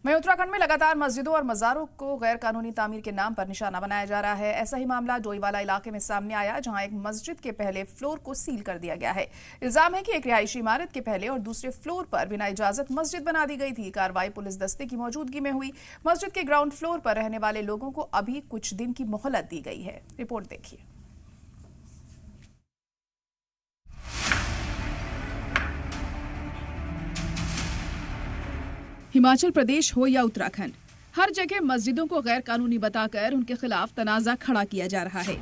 वहीं उत्तराखंड में लगातार मस्जिदों और मज़ारों को गैर कानूनी तामीर के नाम पर निशाना बनाया जा रहा है। ऐसा ही मामला डोईवाला इलाके में सामने आया, जहां एक मस्जिद के पहले फ्लोर को सील कर दिया गया है। इल्जाम है कि एक रिहायशी इमारत के पहले और दूसरे फ्लोर पर बिना इजाजत मस्जिद बना दी गई थी। कार्रवाई पुलिस दस्ते की मौजूदगी में हुई। मस्जिद के ग्राउंड फ्लोर पर रहने वाले लोगों को अभी कुछ दिन की मोहलत दी गई है। रिपोर्ट देखिए। हिमाचल प्रदेश हो या उत्तराखंड, हर जगह मस्जिदों को गैर कानूनी बताकर उनके खिलाफ तनाजा खड़ा किया जा रहा है।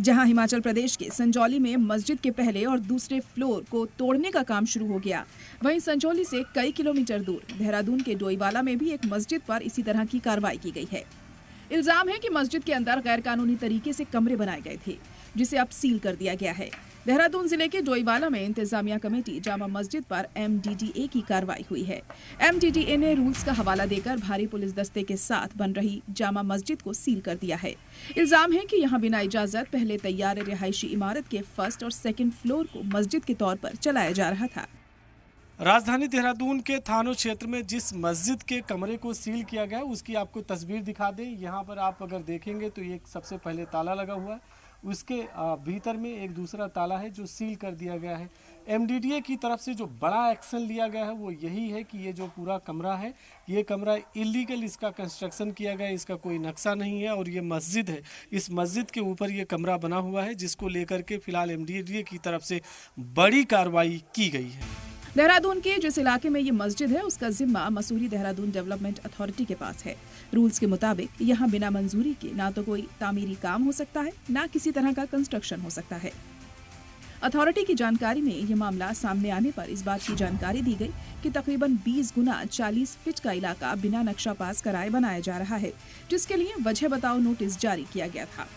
जहां हिमाचल प्रदेश के संजौली में मस्जिद के पहले और दूसरे फ्लोर को तोड़ने का काम शुरू हो गया, वहीं संजौली से कई किलोमीटर दूर देहरादून के डोईवाला में भी एक मस्जिद पर इसी तरह की कार्रवाई की गई है। इल्जाम है कि मस्जिद के अंदर गैर कानूनी तरीके से कमरे बनाए गए थे, जिसे अब सील कर दिया गया है। देहरादून जिले के डोईवाला में इंतजामिया कमेटी जामा मस्जिद पर MDDA की कार्रवाई हुई है। MDDA ने रूल्स का हवाला देकर भारी पुलिस दस्ते के साथ बन रही जामा मस्जिद को सील कर दिया है। इल्जाम है कि यहां बिना इजाजत पहले तैयार रिहायशी इमारत के फर्स्ट और सेकंड फ्लोर को मस्जिद के तौर पर चलाया जा रहा था। राजधानी देहरादून के थानों क्षेत्र में जिस मस्जिद के कमरे को सील किया गया, उसकी आपको तस्वीर दिखा दें। यहाँ पर आप अगर देखेंगे तो ये सबसे पहले ताला लगा हुआ है, उसके भीतर में एक दूसरा ताला है जो सील कर दिया गया है। MDDA की तरफ से जो बड़ा एक्शन लिया गया है वो यही है कि ये जो पूरा कमरा है, ये कमरा इलीगल इसका कंस्ट्रक्शन किया गया है, इसका कोई नक्शा नहीं है और ये मस्जिद है। इस मस्जिद के ऊपर ये कमरा बना हुआ है, जिसको लेकर के फिलहाल MDDA की तरफ से बड़ी कार्रवाई की गई है। देहरादून के जिस इलाके में ये मस्जिद है, उसका जिम्मा मसूरी देहरादून डेवलपमेंट अथॉरिटी के पास है। रूल्स के मुताबिक यहाँ बिना मंजूरी के ना तो कोई तामीरी काम हो सकता है, ना किसी तरह का कंस्ट्रक्शन हो सकता है। अथॉरिटी की जानकारी में ये मामला सामने आने पर इस बात की जानकारी दी गई कि तकरीबन 20 गुना 40 फीट का इलाका बिना नक्शा पास कराए बनाया जा रहा है, जिसके लिए वजह बताओ नोटिस जारी किया गया था।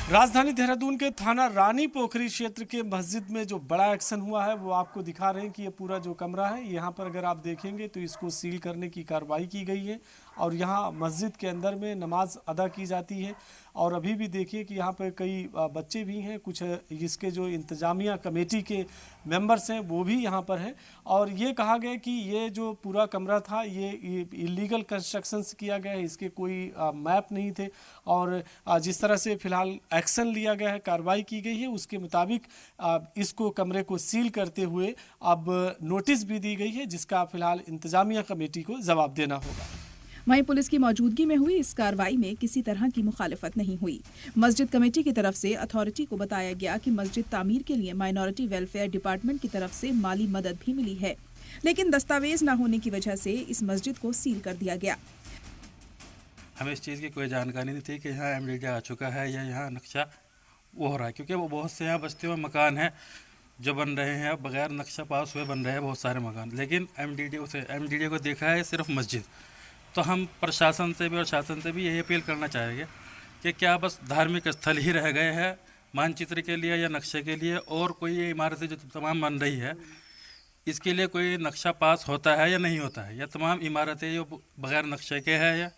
राजधानी देहरादून के थाना रानी पोखरी क्षेत्र के मस्जिद में जो बड़ा एक्शन हुआ है वो आपको दिखा रहे हैं कि ये पूरा जो कमरा है, यहाँ पर अगर आप देखेंगे तो इसको सील करने की कार्रवाई की गई है और यहाँ मस्जिद के अंदर में नमाज अदा की जाती है। और अभी भी देखिए कि यहाँ पर कई बच्चे भी हैं, कुछ इसके जो इंतजामिया कमेटी के मेंबर्स हैं वो भी यहाँ पर हैं। और ये कहा गया कि ये जो पूरा कमरा था ये इलीगल कंस्ट्रक्शंस किया गया है, इसके कोई मैप नहीं थे। और जिस तरह से फिलहाल एक्शन लिया गया है, कार्रवाई की गई है, उसके मुताबिक इसको कमरे को सील करते हुए अब नोटिस भी दी गई है, जिसका फिलहाल इंतजामिया कमेटी को जवाब देना होगा। वहीं पुलिस की मौजूदगी में हुई इस कार्रवाई में किसी तरह की मुखालिफत नहीं हुई। मस्जिद कमेटी की तरफ से अथॉरिटी को बताया गया कि मस्जिद तामीर के लिए माइनॉरिटी वेलफेयर डिपार्टमेंट की तरफ से माली मदद भी मिली है, लेकिन दस्तावेज न होने की वजह से इस मस्जिद को सील कर दिया गया। हमें इस चीज़ की कोई जानकारी नहीं थी कि यहाँ MDDA आ चुका है या यहाँ नक्शा वो हो रहा है, क्योंकि वो बहुत से यहाँ बस्तियों में मकान हैं जो बन रहे हैं, बगैर नक्शा पास हुए बन रहे हैं बहुत सारे मकान। लेकिन MDDA को देखा है सिर्फ मस्जिद। तो हम प्रशासन से भी और शासन से भी यही अपील करना चाहेंगे कि क्या बस धार्मिक स्थल ही रह गए हैं मानचित्र के लिए या नक्शे के लिए, और कोई ये इमारतें जो तमाम बन रही है इसके लिए कोई नक्शा पास होता है या नहीं होता है, या तमाम इमारतें जो बगैर नक्शे के है या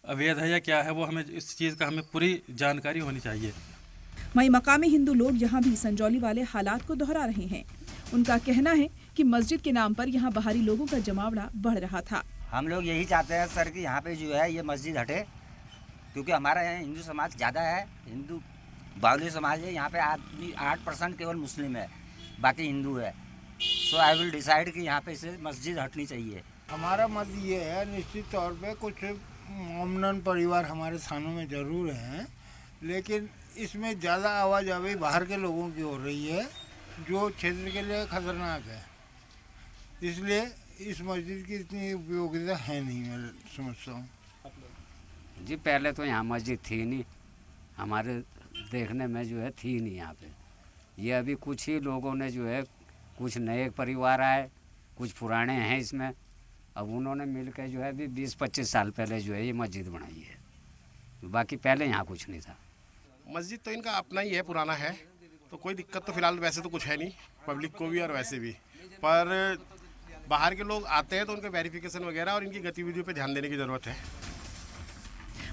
अवैध है या क्या है, वो हमें इस चीज़ का हमें पूरी जानकारी होनी चाहिए। वहीं मकामी हिंदू लोग यहाँ भी संजौली वाले हालात को दोहरा रहे हैं। उनका कहना है कि मस्जिद के नाम पर यहाँ बाहरी लोगों का जमावड़ा बढ़ रहा था। हम लोग यही चाहते हैं सर कि यहाँ पे जो है ये मस्जिद हटे, क्योंकि हमारा यहाँ हिंदू समाज ज़्यादा है, हिंदू बावली समाज है। यहाँ पे आदमी 8% केवल मुस्लिम है, बाकी हिंदू है। सो आई विल डिसाइड कि यहाँ पे से मस्जिद हटनी चाहिए। हमारा मत ये है, निश्चित तौर पे कुछ मोमनन परिवार हमारे थानों में ज़रूर हैं, लेकिन इसमें ज़्यादा आवाजाही बाहर के लोगों की हो रही है जो क्षेत्र के लिए खतरनाक है। इसलिए इस मस्जिद की इतनी उपयोगिता है नहीं, मैं समझता हूँ। जी पहले तो यहाँ मस्जिद थी नहीं, हमारे देखने में जो है थी नहीं यहाँ पे। ये अभी कुछ ही लोगों ने जो है, कुछ नए परिवार आए, कुछ पुराने हैं इसमें, अब उन्होंने मिलकर जो है अभी 20-25 साल पहले जो है ये मस्जिद बनाई है, बाकी पहले यहाँ कुछ नहीं था। मस्जिद तो इनका अपना ही है, पुराना है, तो कोई दिक्कत तो फिलहाल वैसे तो कुछ है नहीं, पब्लिक को भी और वैसे भी। पर बाहर के लोग आते हैं तो उनके वेरिफिकेशन वगैरह और इनकी गतिविधियों पे ध्यान देने की ज़रूरत है।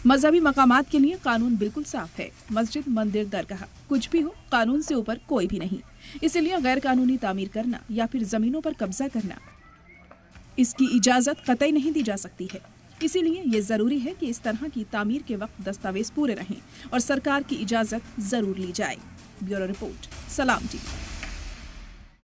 मजहबी मकामात के लिए कानून बिल्कुल साफ है। मस्जिद, मंदिर, दरगाह कुछ भी हो, कानून से ऊपर कोई भी नहीं। इसलिए गैर कानूनी तामीर करना या फिर जमीनों पर कब्जा करना इसकी इजाजत कतई नहीं दी जा सकती है। इसीलिए ये जरूरी है कि इस तरह की तामीर के वक्त दस्तावेज पूरे रहें और सरकार की इजाजत जरूर ली जाए। ब्यूरो रिपोर्ट, सलाम टीवी।